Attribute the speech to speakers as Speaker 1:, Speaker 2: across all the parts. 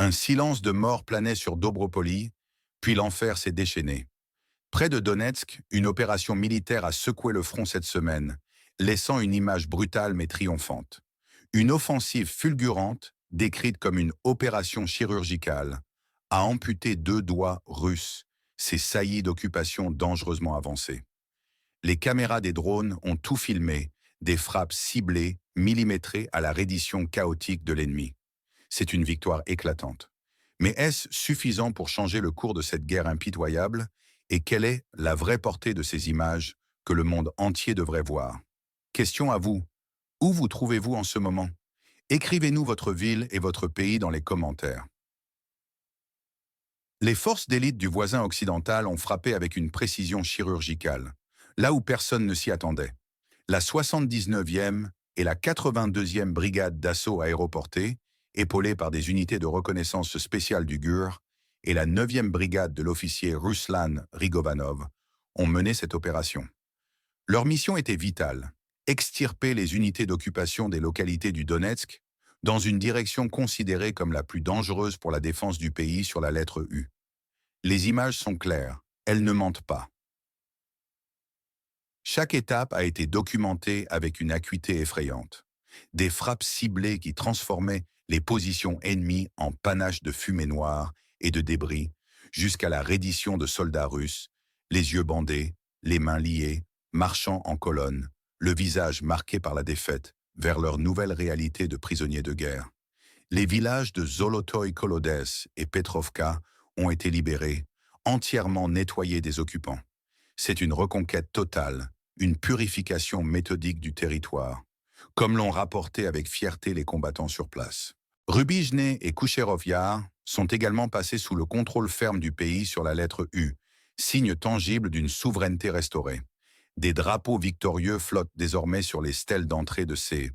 Speaker 1: Un silence de mort planait sur Dobropoli, puis l'enfer s'est déchaîné. Près de Donetsk, une opération militaire a secoué le front cette semaine, laissant une image brutale mais triomphante. Une offensive fulgurante, décrite comme une opération chirurgicale, a amputé 2 doigts russes, ces saillies d'occupation dangereusement avancées. Les caméras des drones ont tout filmé, des frappes ciblées, millimétrées à la reddition chaotique de l'ennemi. C'est une victoire éclatante. Mais est-ce suffisant pour changer le cours de cette guerre impitoyable? Et quelle est la vraie portée de ces images que le monde entier devrait voir? Question à vous. Où vous trouvez-vous en ce moment? Écrivez-nous votre ville et votre pays dans les commentaires. Les forces d'élite du voisin occidental ont frappé avec une précision chirurgicale, là où personne ne s'y attendait. La 79e et la 82e brigade d'assaut aéroportée, épaulées par des unités de reconnaissance spéciale du GUR, et la 9e brigade de l'officier Ruslan Rigovanov, ont mené cette opération. Leur mission était vitale, extirper les unités d'occupation des localités du Donetsk dans une direction considérée comme la plus dangereuse pour la défense du pays sur la lettre U. Les images sont claires, elles ne mentent pas. Chaque étape a été documentée avec une acuité effrayante. Des frappes ciblées qui transformaient les positions ennemies en panache de fumée noire et de débris, jusqu'à la reddition de soldats russes, les yeux bandés, les mains liées, marchant en colonne, le visage marqué par la défaite, vers leur nouvelle réalité de prisonniers de guerre. Les villages de Zolotoy Kolodès et Petrovka ont été libérés, entièrement nettoyés des occupants. C'est une reconquête totale, une purification méthodique du territoire, comme l'ont rapporté avec fierté les combattants sur place. Rubizhne et Koucherov Yar sont également passés sous le contrôle ferme du pays sur la lettre U, signe tangible d'une souveraineté restaurée. Des drapeaux victorieux flottent désormais sur les stèles d'entrée de ces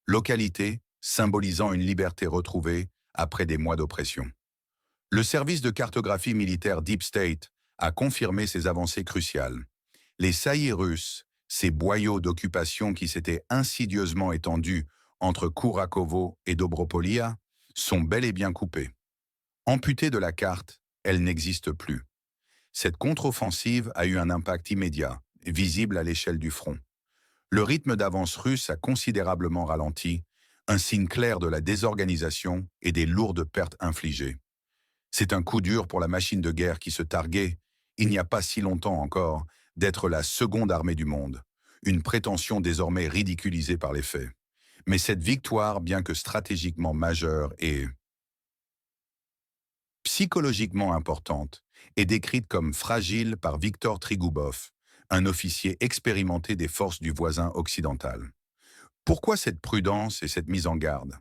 Speaker 1: localités, symbolisant une liberté retrouvée après des mois d'oppression. Le service de cartographie militaire Deep State a confirmé ces avancées cruciales. Les saillies russes, ces boyaux d'occupation qui s'étaient insidieusement étendus entre Kourakovo et Dobropolia, sont bel et bien coupés. Amputées de la carte, elles n'existent plus. Cette contre-offensive a eu un impact immédiat, visible à l'échelle du front. Le rythme d'avance russe a considérablement ralenti, un signe clair de la désorganisation et des lourdes pertes infligées. C'est un coup dur pour la machine de guerre qui se targuait, il n'y a pas si longtemps encore, d'être la seconde armée du monde, une prétention désormais ridiculisée par les faits. Mais cette victoire, bien que stratégiquement majeure et psychologiquement importante, est décrite comme fragile par Viktor Trigoubov, un officier expérimenté des forces du voisin occidental. Pourquoi cette prudence et cette mise en garde?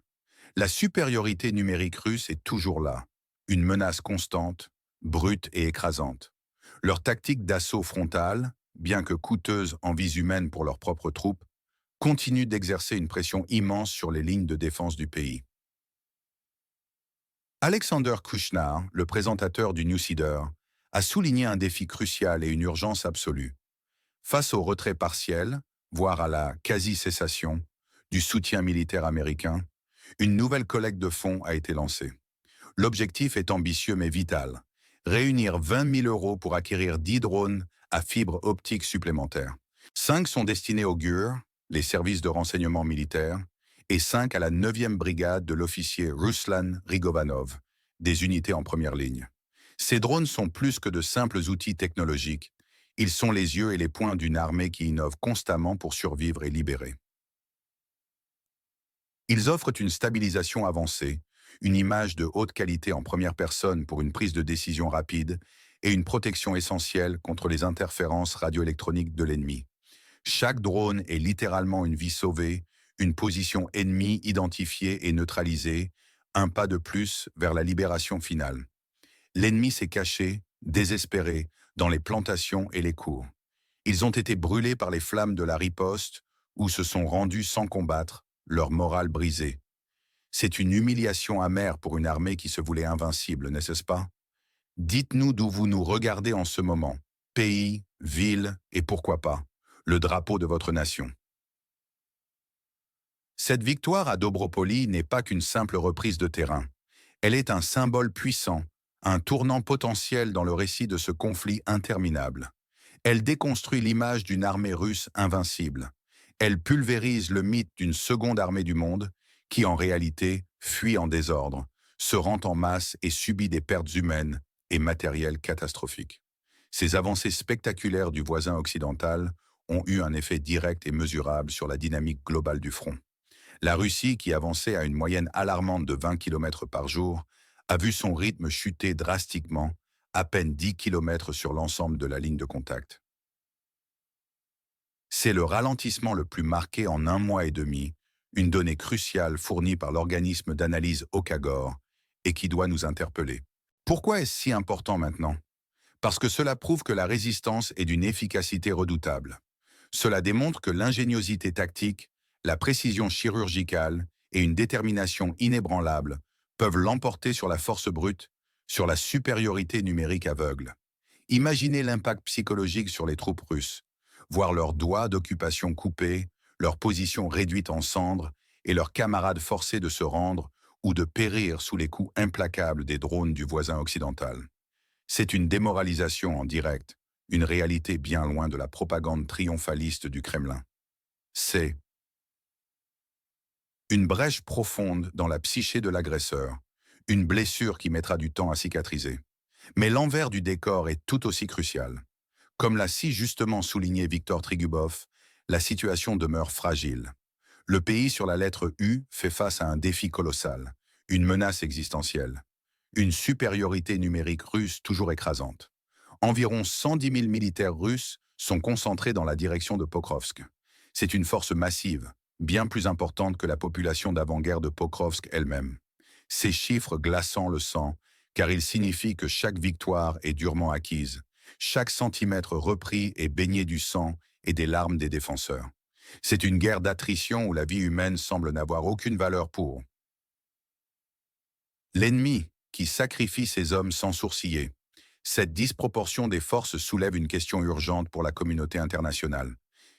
Speaker 1: La supériorité numérique russe est toujours là, une menace constante, brute et écrasante. Leur tactique d'assaut frontal, bien que coûteuse en vies humaines pour leurs propres troupes, continue d'exercer une pression immense sur les lignes de défense du pays. Alexander Kushnar, le présentateur du Newsreader, a souligné un défi crucial et une urgence absolue. Face au retrait partiel, voire à la quasi-cessation, du soutien militaire américain, une nouvelle collecte de fonds a été lancée. L'objectif est ambitieux mais vital. Réunir 20 000 € pour acquérir 10 drones à fibre optique supplémentaires. 5 sont destinés au GUR, les services de renseignement militaire, et 5 à la 9e brigade de l'officier Ruslan Rigovanov, des unités en première ligne. Ces drones sont plus que de simples outils technologiques. Ils sont les yeux et les poings d'une armée qui innove constamment pour survivre et libérer. Ils offrent une stabilisation avancée, une image de haute qualité en première personne pour une prise de décision rapide et une protection essentielle contre les interférences radioélectroniques de l'ennemi. Chaque drone est littéralement une vie sauvée, une position ennemie identifiée et neutralisée, un pas de plus vers la libération finale. L'ennemi s'est caché, désespéré, dans les plantations et les cours. Ils ont été brûlés par les flammes de la riposte ou se sont rendus sans combattre, leur morale brisée. C'est une humiliation amère pour une armée qui se voulait invincible, n'est-ce pas? Dites-nous d'où vous nous regardez en ce moment. Pays, ville et pourquoi pas, le drapeau de votre nation. Cette victoire à Dobropoli n'est pas qu'une simple reprise de terrain. Elle est un symbole puissant, un tournant potentiel dans le récit de ce conflit interminable. Elle déconstruit l'image d'une armée russe invincible. Elle pulvérise le mythe d'une seconde armée du monde qui, en réalité, fuit en désordre, se rend en masse et subit des pertes humaines et matérielles catastrophiques. Ces avancées spectaculaires du voisin occidental ont eu un effet direct et mesurable sur la dynamique globale du front. La Russie, qui avançait à une moyenne alarmante de 20 km par jour, a vu son rythme chuter drastiquement, à peine 10 km sur l'ensemble de la ligne de contact. C'est le ralentissement le plus marqué en un mois et demi, une donnée cruciale fournie par l'organisme d'analyse Okagor et qui doit nous interpeller. Pourquoi est-ce si important maintenant? Parce que cela prouve que la résistance est d'une efficacité redoutable. Cela démontre que l'ingéniosité tactique, la précision chirurgicale et une détermination inébranlable peuvent l'emporter sur la force brute, sur la supériorité numérique aveugle. Imaginez l'impact psychologique sur les troupes russes, voir leurs doigts d'occupation coupés, leur position réduite en cendres et leurs camarades forcés de se rendre ou de périr sous les coups implacables des drones du voisin occidental. C'est une démoralisation en direct, une réalité bien loin de la propagande triomphaliste du Kremlin. C'est une brèche profonde dans la psyché de l'agresseur, une blessure qui mettra du temps à cicatriser. Mais l'envers du décor est tout aussi crucial. Comme l'a si justement souligné Viktor Trigubov, la situation demeure fragile. Le pays sur la lettre U fait face à un défi colossal, une menace existentielle, une supériorité numérique russe toujours écrasante. Environ 110 000 militaires russes sont concentrés dans la direction de Pokrovsk. C'est une force massive, bien plus importante que la population d'avant-guerre de Pokrovsk elle-même. Ces chiffres glaçant le sang, car ils signifient que chaque victoire est durement acquise, chaque centimètre repris est baigné du sang et des larmes des défenseurs. C'est une guerre d'attrition où la vie humaine semble n'avoir aucune valeur pour l'ennemi qui sacrifie ses hommes sans sourciller. Cette disproportion des forces soulève une question urgente pour la communauté internationale.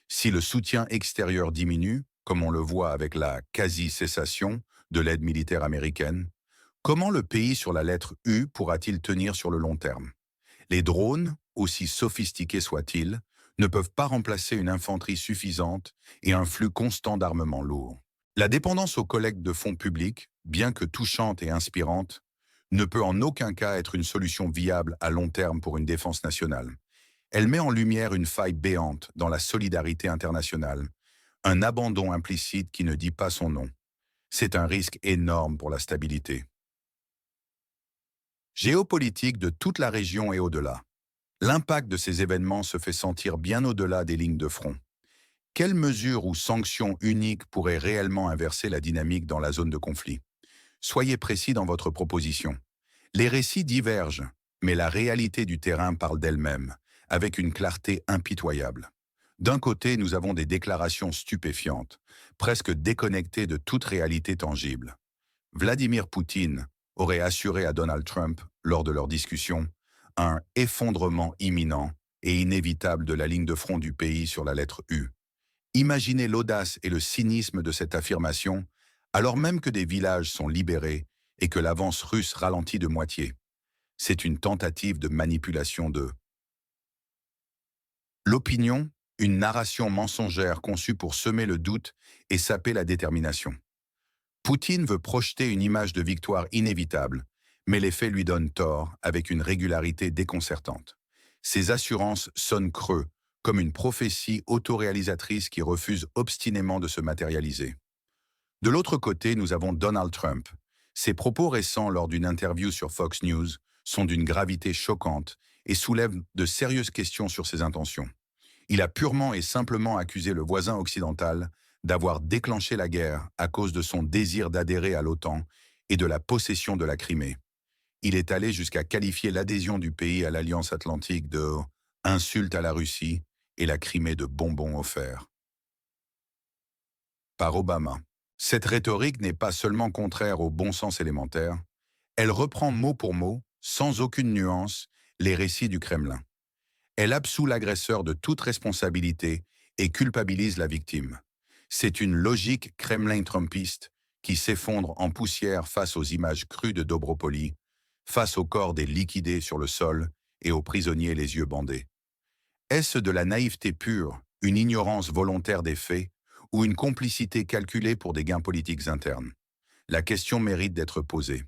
Speaker 1: Si le soutien extérieur diminue, comme on le voit avec la quasi-cessation de l'aide militaire américaine, comment le pays sur la lettre U pourra-t-il tenir sur le long terme? Les drones, aussi sophistiqués soient-ils, ne peuvent pas remplacer une infanterie suffisante et un flux constant d'armement lourd. La dépendance aux collectes de fonds publics, bien que touchante et inspirante, ne peut en aucun cas être une solution viable à long terme pour une défense nationale. Elle met en lumière une faille béante dans la solidarité internationale, un abandon implicite qui ne dit pas son nom. C'est un risque énorme pour la stabilité géopolitique de toute la région et au-delà. L'impact de ces événements se fait sentir bien au-delà des lignes de front. Quelles mesures ou sanctions uniques pourraient réellement inverser la dynamique dans la zone de conflit? Soyez précis dans votre proposition. Les récits divergent, mais la réalité du terrain parle d'elle-même, avec une clarté impitoyable. D'un côté, nous avons des déclarations stupéfiantes, presque déconnectées de toute réalité tangible. Vladimir Poutine aurait assuré à Donald Trump, lors de leur discussion, un effondrement imminent et inévitable de la ligne de front du pays sur la lettre U. Imaginez l'audace et le cynisme de cette affirmation, alors même que des villages sont libérés et que l'avance russe ralentit de moitié. C'est une tentative de manipulation de l'opinion, une narration mensongère conçue pour semer le doute et saper la détermination. Poutine veut projeter une image de victoire inévitable, mais les faits lui donnent tort avec une régularité déconcertante. Ses assurances sonnent creux, comme une prophétie autoréalisatrice qui refuse obstinément de se matérialiser. De l'autre côté, nous avons Donald Trump. Ses propos récents lors d'une interview sur Fox News sont d'une gravité choquante et soulèvent de sérieuses questions sur ses intentions. Il a purement et simplement accusé le voisin occidental d'avoir déclenché la guerre à cause de son désir d'adhérer à l'OTAN et de la possession de la Crimée. Il est allé jusqu'à qualifier l'adhésion du pays à l'Alliance Atlantique de « insulte à la Russie » et la Crimée de « bonbons offerts » par Obama. Cette rhétorique n'est pas seulement contraire au bon sens élémentaire, elle reprend mot pour mot, sans aucune nuance, les récits du Kremlin. Elle absout l'agresseur de toute responsabilité et culpabilise la victime. C'est une logique Kremlin-trumpiste qui s'effondre en poussière face aux images crues de Dobropoli, face aux corps des liquidés sur le sol et aux prisonniers les yeux bandés. Est-ce de la naïveté pure, une ignorance volontaire des faits, ou une complicité calculée pour des gains politiques internes? La question mérite d'être posée.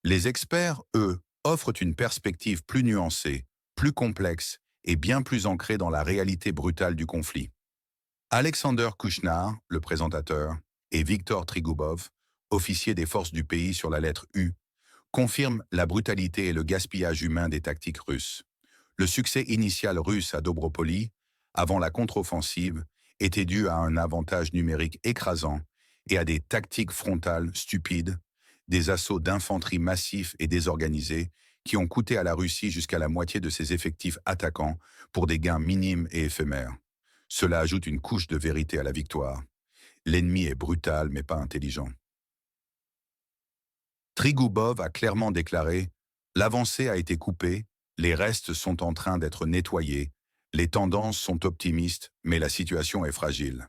Speaker 1: Les experts, eux, offrent une perspective plus nuancée, plus complexe et bien plus ancrée dans la réalité brutale du conflit. Alexander Kouchner, le présentateur, et Viktor Trigubov, officier des forces du pays sur la lettre U, confirment la brutalité et le gaspillage humain des tactiques russes. Le succès initial russe à Dobropoli, avant la contre-offensive, était dû à un avantage numérique écrasant et à des tactiques frontales stupides, des assauts d'infanterie massifs et désorganisés qui ont coûté à la Russie jusqu'à la moitié de ses effectifs attaquants pour des gains minimes et éphémères. Cela ajoute une couche de vérité à la victoire. L'ennemi est brutal mais pas intelligent. Trigubov a clairement déclaré « L'avancée a été coupée, les restes sont en train d'être nettoyés, les tendances sont optimistes, mais la situation est fragile.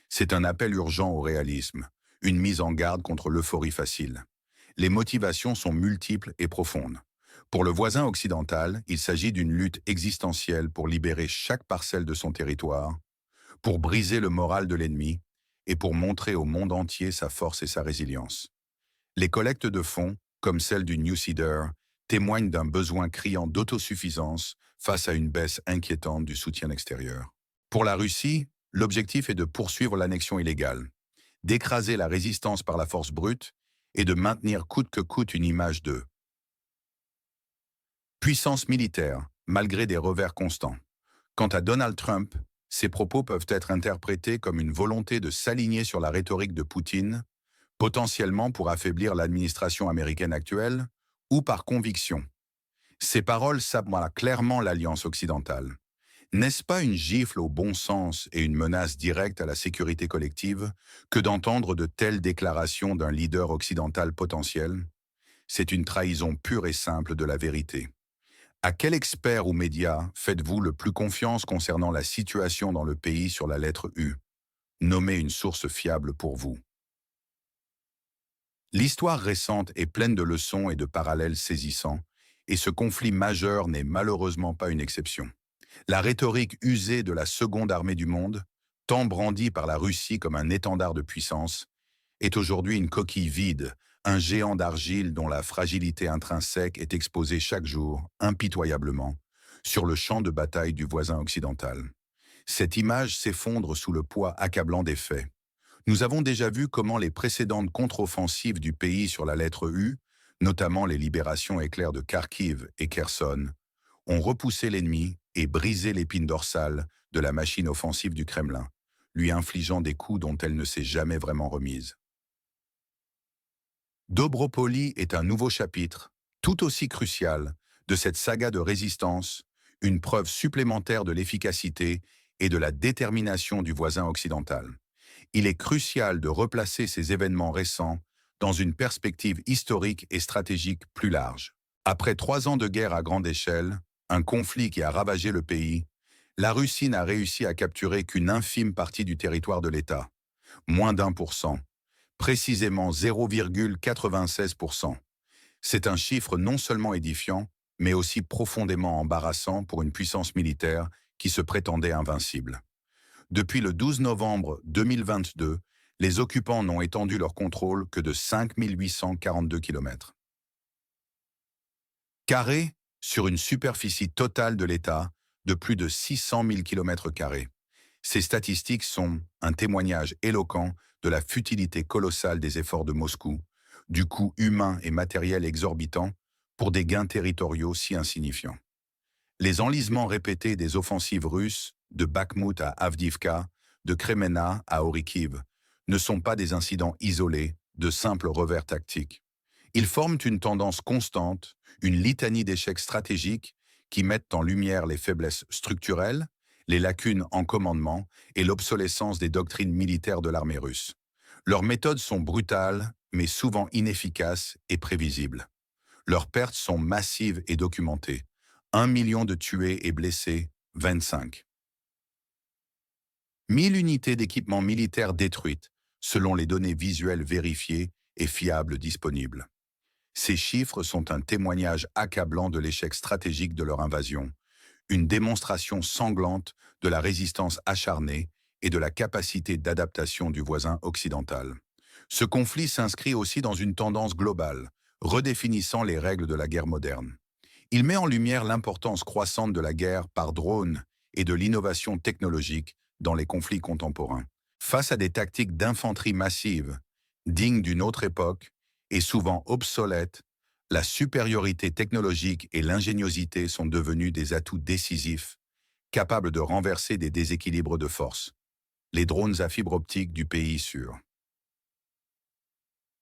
Speaker 1: C'est un appel urgent au réalisme, une mise en garde contre l'euphorie facile. Les motivations sont multiples et profondes. Pour le voisin occidental, il s'agit d'une lutte existentielle pour libérer chaque parcelle de son territoire, pour briser le moral de l'ennemi et pour montrer au monde entier sa force et sa résilience. Les collectes de fonds, comme celle du New Cedar, témoignent d'un besoin criant d'autosuffisance face à une baisse inquiétante du soutien extérieur. Pour la Russie, l'objectif est de poursuivre l'annexion illégale, d'écraser la résistance par la force brute et de maintenir coûte que coûte une image de puissance militaire, malgré des revers constants. Quant à Donald Trump, ses propos peuvent être interprétés comme une volonté de s'aligner sur la rhétorique de Poutine, potentiellement pour affaiblir l'administration américaine actuelle, ou par conviction. Ces paroles sabrent clairement l'alliance occidentale. N'est-ce pas une gifle au bon sens et une menace directe à la sécurité collective que d'entendre de telles déclarations d'un leader occidental potentiel? C'est une trahison pure et simple de la vérité. À quel expert ou média faites-vous le plus confiance concernant la situation dans le pays sur la lettre U? Nommez une source fiable pour vous. L'histoire récente est pleine de leçons et de parallèles saisissants, et ce conflit majeur n'est malheureusement pas une exception. La rhétorique usée de la seconde armée du monde, tant brandie par la Russie comme un étendard de puissance, est aujourd'hui une coquille vide, un géant d'argile dont la fragilité intrinsèque est exposée chaque jour, impitoyablement, sur le champ de bataille du voisin occidental. Cette image s'effondre sous le poids accablant des faits. Nous avons déjà vu comment les précédentes contre-offensives du pays sur la lettre U, notamment les libérations éclairs de Kharkiv et Kherson, ont repoussé l'ennemi et brisé l'épine dorsale de la machine offensive du Kremlin, lui infligeant des coups dont elle ne s'est jamais vraiment remise. Dobropoli est un nouveau chapitre, tout aussi crucial, de cette saga de résistance, une preuve supplémentaire de l'efficacité et de la détermination du voisin occidental. Il est crucial de replacer ces événements récents dans une perspective historique et stratégique plus large. Après 3 ans de guerre à grande échelle, un conflit qui a ravagé le pays, la Russie n'a réussi à capturer qu'une infime partie du territoire de l'État, moins d'1%, précisément 0,96%. C'est un chiffre non seulement édifiant, mais aussi profondément embarrassant pour une puissance militaire qui se prétendait invincible. Depuis le 12 novembre 2022, les occupants n'ont étendu leur contrôle que de 5 842 km. Carrés sur une superficie totale de l'État de plus de 600 000 km². Ces statistiques sont un témoignage éloquent de la futilité colossale des efforts de Moscou, du coût humain et matériel exorbitant pour des gains territoriaux si insignifiants. Les enlisements répétés des offensives russes, de Bakhmout à Avdivka, de Kremena à Orikiv, ne sont pas des incidents isolés, de simples revers tactiques. Ils forment une tendance constante, une litanie d'échecs stratégiques qui mettent en lumière les faiblesses structurelles, les lacunes en commandement et l'obsolescence des doctrines militaires de l'armée russe. Leurs méthodes sont brutales, mais souvent inefficaces et prévisibles. Leurs pertes sont massives et documentées. 1 million de tués et blessés, 25. 1000 unités d'équipement militaire détruites, selon les données visuelles vérifiées et fiables disponibles. Ces chiffres sont un témoignage accablant de l'échec stratégique de leur invasion, une démonstration sanglante de la résistance acharnée et de la capacité d'adaptation du voisin occidental. Ce conflit s'inscrit aussi dans une tendance globale, redéfinissant les règles de la guerre moderne. Il met en lumière l'importance croissante de la guerre par drone et de l'innovation technologique dans les conflits contemporains. Face à des tactiques d'infanterie massive, dignes d'une autre époque et souvent obsolètes, la supériorité technologique et l'ingéniosité sont devenus des atouts décisifs, capables de renverser des déséquilibres de force. Les drones à fibre optique du pays sûr.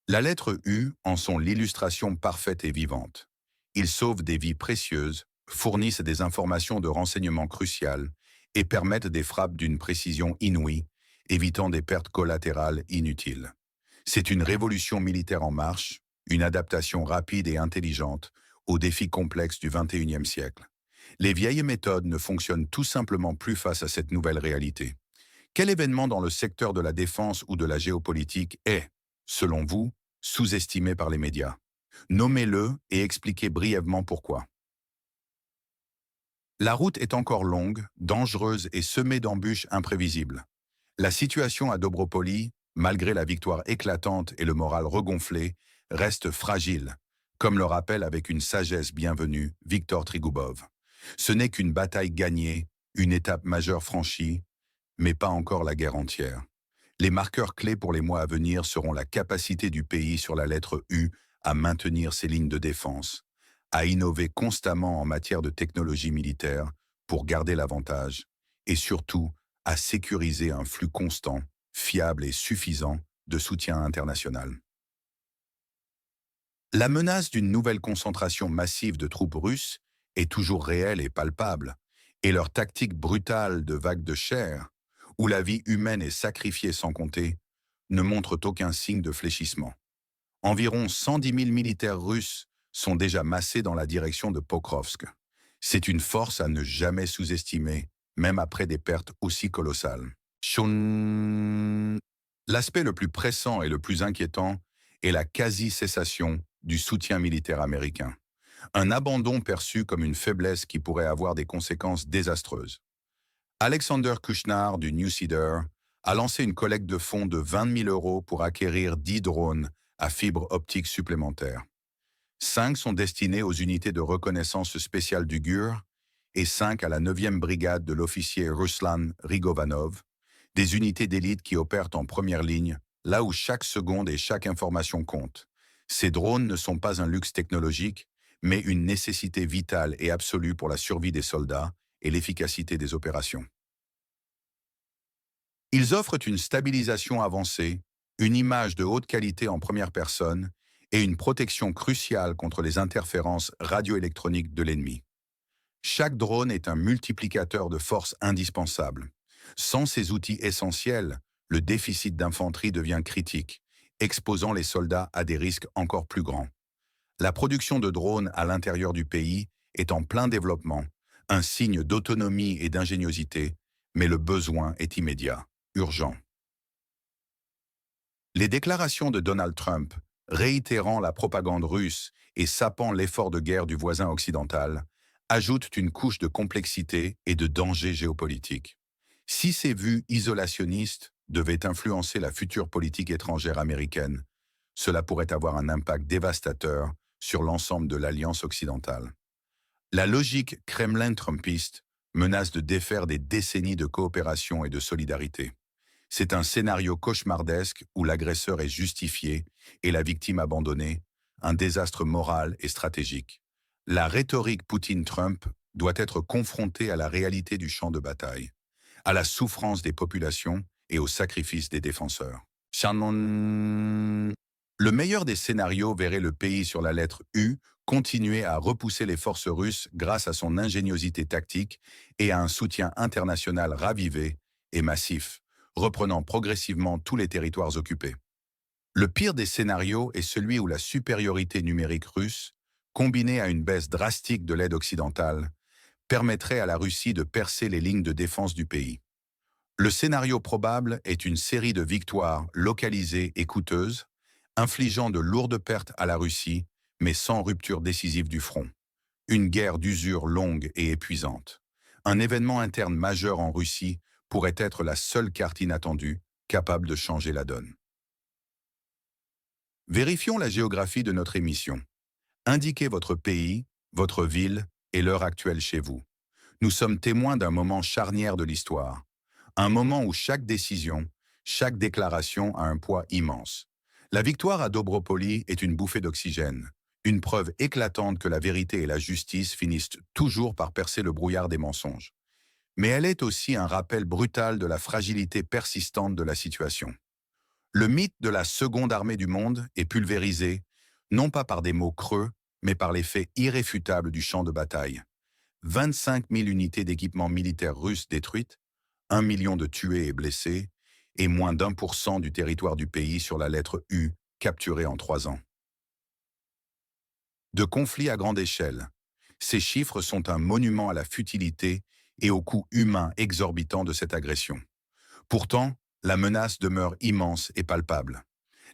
Speaker 1: La lettre U en sont l'illustration parfaite et vivante. Ils sauvent des vies précieuses, fournissent des informations de renseignement cruciales et permettent des frappes d'une précision inouïe, évitant des pertes collatérales inutiles. C'est une révolution militaire en marche, une adaptation rapide et intelligente aux défis complexes du XXIe siècle. Les vieilles méthodes ne fonctionnent tout simplement plus face à cette nouvelle réalité. Quel événement dans le secteur de la défense ou de la géopolitique est, selon vous, sous-estimé par les médias? Nommez-le et expliquez brièvement pourquoi. La route est encore longue, dangereuse et semée d'embûches imprévisibles. La situation à Dobropoli, malgré la victoire éclatante et le moral regonflé, reste fragile, comme le rappelle avec une sagesse bienvenue Viktor Trigoubov. Ce n'est qu'une bataille gagnée, une étape majeure franchie, mais pas encore la guerre entière. Les marqueurs clés pour les mois à venir seront la capacité du pays sur la lettre U à maintenir ses lignes de défense, à innover constamment en matière de technologie militaire pour garder l'avantage, et surtout à sécuriser un flux constant, fiable et suffisant de soutien international. La menace d'une nouvelle concentration massive de troupes russes est toujours réelle et palpable, et leur tactique brutale de vagues de chair, où la vie humaine est sacrifiée sans compter, ne montrent aucun signe de fléchissement. Environ 110 000 militaires russes sont déjà massés dans la direction de Pokrovsk. C'est une force à ne jamais sous-estimer, même après des pertes aussi colossales. L'aspect le plus pressant et le plus inquiétant est la quasi-cessation du soutien militaire américain. Un abandon perçu comme une faiblesse qui pourrait avoir des conséquences désastreuses. Alexander Kushnar du New Cedar a lancé une collecte de fonds de 20 000 € pour acquérir 10 drones à fibre optique supplémentaires. 5 sont destinés aux unités de reconnaissance spéciale du GUR et 5 à la 9e brigade de l'officier Ruslan Rigovanov, des unités d'élite qui opèrent en première ligne, là où chaque seconde et chaque information compte. Ces drones ne sont pas un luxe technologique, mais une nécessité vitale et absolue pour la survie des soldats et l'efficacité des opérations. Ils offrent une stabilisation avancée, une image de haute qualité en première personne et une protection cruciale contre les interférences radioélectroniques de l'ennemi. Chaque drone est un multiplicateur de force indispensable. Sans ces outils essentiels, le déficit d'infanterie devient critique, exposant les soldats à des risques encore plus grands. La production de drones à l'intérieur du pays est en plein développement, un signe d'autonomie et d'ingéniosité, mais le besoin est immédiat, urgent. Les déclarations de Donald Trump, réitérant la propagande russe et sapant l'effort de guerre du voisin occidental, ajoutent une couche de complexité et de danger géopolitique. Si ces vues isolationnistes devaient influencer la future politique étrangère américaine, cela pourrait avoir un impact dévastateur sur l'ensemble de l'alliance occidentale. La logique Kremlin-Trumpiste menace de défaire des décennies de coopération et de solidarité. C'est un scénario cauchemardesque où l'agresseur est justifié et la victime abandonnée, un désastre moral et stratégique. La rhétorique Poutine-Trump doit être confrontée à la réalité du champ de bataille, à la souffrance des populations et au sacrifice des défenseurs. Le meilleur des scénarios verrait le pays sur la lettre U continuer à repousser les forces russes grâce à son ingéniosité tactique et à un soutien international ravivé et massif, reprenant progressivement tous les territoires occupés. Le pire des scénarios est celui où la supériorité numérique russe, combinée à une baisse drastique de l'aide occidentale, permettrait à la Russie de percer les lignes de défense du pays. Le scénario probable est une série de victoires localisées et coûteuses, infligeant de lourdes pertes à la Russie, mais sans rupture décisive du front. Une guerre d'usure longue et épuisante. Un événement interne majeur en Russie pourrait être la seule carte inattendue capable de changer la donne. Vérifions la géographie de notre émission. Indiquez votre pays, votre ville et l'heure actuelle chez vous. Nous sommes témoins d'un moment charnière de l'histoire. Un moment où chaque décision, chaque déclaration a un poids immense. La victoire à Dobropoli est une bouffée d'oxygène, une preuve éclatante que la vérité et la justice finissent toujours par percer le brouillard des mensonges. Mais elle est aussi un rappel brutal de la fragilité persistante de la situation. Le mythe de la seconde armée du monde est pulvérisé, non pas par des mots creux, mais par les faits irréfutables du champ de bataille. 25 000 unités d'équipement militaire russe détruites, 1 million de tués et blessés, et moins d'1% du territoire du pays sur la lettre U, capturé en 3 ans. De conflits à grande échelle, ces chiffres sont un monument à la futilité et au coût humain exorbitant de cette agression. Pourtant, la menace demeure immense et palpable.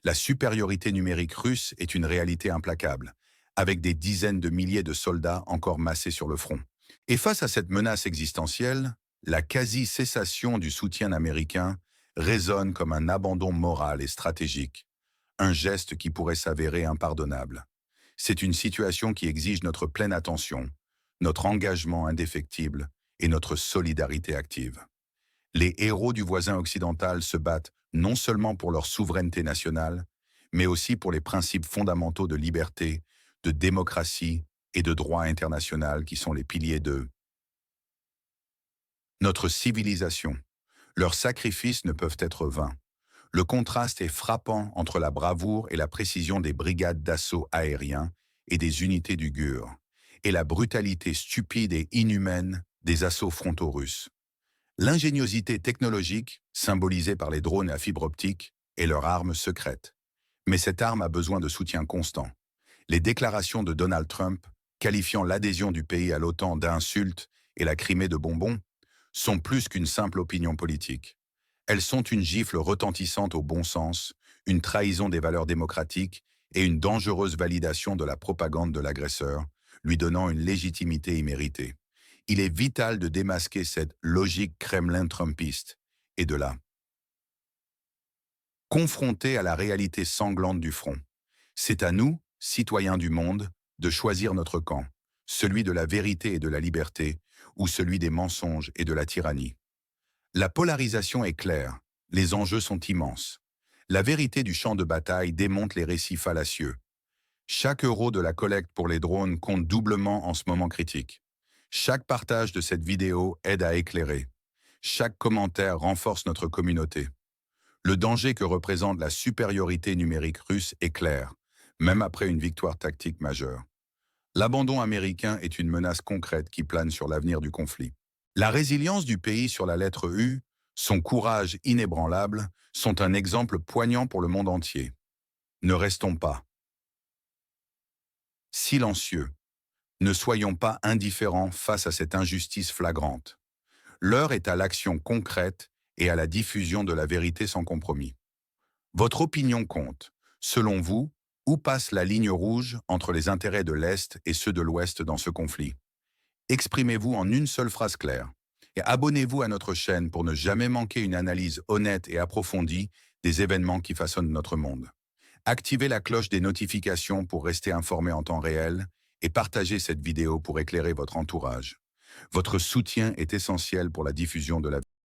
Speaker 1: La supériorité numérique russe est une réalité implacable, avec des dizaines de milliers de soldats encore massés sur le front. Et face à cette menace existentielle, la quasi-cessation du soutien américain résonne comme un abandon moral et stratégique, un geste qui pourrait s'avérer impardonnable. C'est une situation qui exige notre pleine attention, notre engagement indéfectible et notre solidarité active. Les héros du voisin occidental se battent non seulement pour leur souveraineté nationale, mais aussi pour les principes fondamentaux de liberté, de démocratie et de droit international qui sont les piliers de notre civilisation. Leurs sacrifices ne peuvent être vains. Le contraste est frappant entre la bravoure et la précision des brigades d'assaut aérien et des unités du GUR, et la brutalité stupide et inhumaine des assauts frontaux russes. L'ingéniosité technologique, symbolisée par les drones à fibre optique, est leur arme secrète. Mais cette arme a besoin de soutien constant. Les déclarations de Donald Trump, qualifiant l'adhésion du pays à l'OTAN d'insulte et la Crimée de bonbons, sont plus qu'une simple opinion politique. Elles sont une gifle retentissante au bon sens, une trahison des valeurs démocratiques et une dangereuse validation de la propagande de l'agresseur, lui donnant une légitimité imméritée. Il est vital de démasquer cette logique Kremlin-trumpiste et de la confronter à la réalité sanglante du front. C'est à nous, citoyens du monde, de choisir notre camp, celui de la vérité et de la liberté, ou celui des mensonges et de la tyrannie. La polarisation est claire, les enjeux sont immenses. La vérité du champ de bataille démonte les récits fallacieux. Chaque euro de la collecte pour les drones compte doublement en ce moment critique. Chaque partage de cette vidéo aide à éclairer. Chaque commentaire renforce notre communauté. Le danger que représente la supériorité numérique russe est clair, même après une victoire tactique majeure. L'abandon américain est une menace concrète qui plane sur l'avenir du conflit. La résilience du pays sur la lettre U, son courage inébranlable, sont un exemple poignant pour le monde entier. Ne restons pas silencieux. Ne soyons pas indifférents face à cette injustice flagrante. L'heure est à l'action concrète et à la diffusion de la vérité sans compromis. Votre opinion compte. Selon vous, où passe la ligne rouge entre les intérêts de l'Est et ceux de l'Ouest dans ce conflit? Exprimez-vous en une seule phrase claire. Et abonnez-vous à notre chaîne pour ne jamais manquer une analyse honnête et approfondie des événements qui façonnent notre monde. Activez la cloche des notifications pour rester informé en temps réel et partagez cette vidéo pour éclairer votre entourage. Votre soutien est essentiel pour la diffusion de la vérité.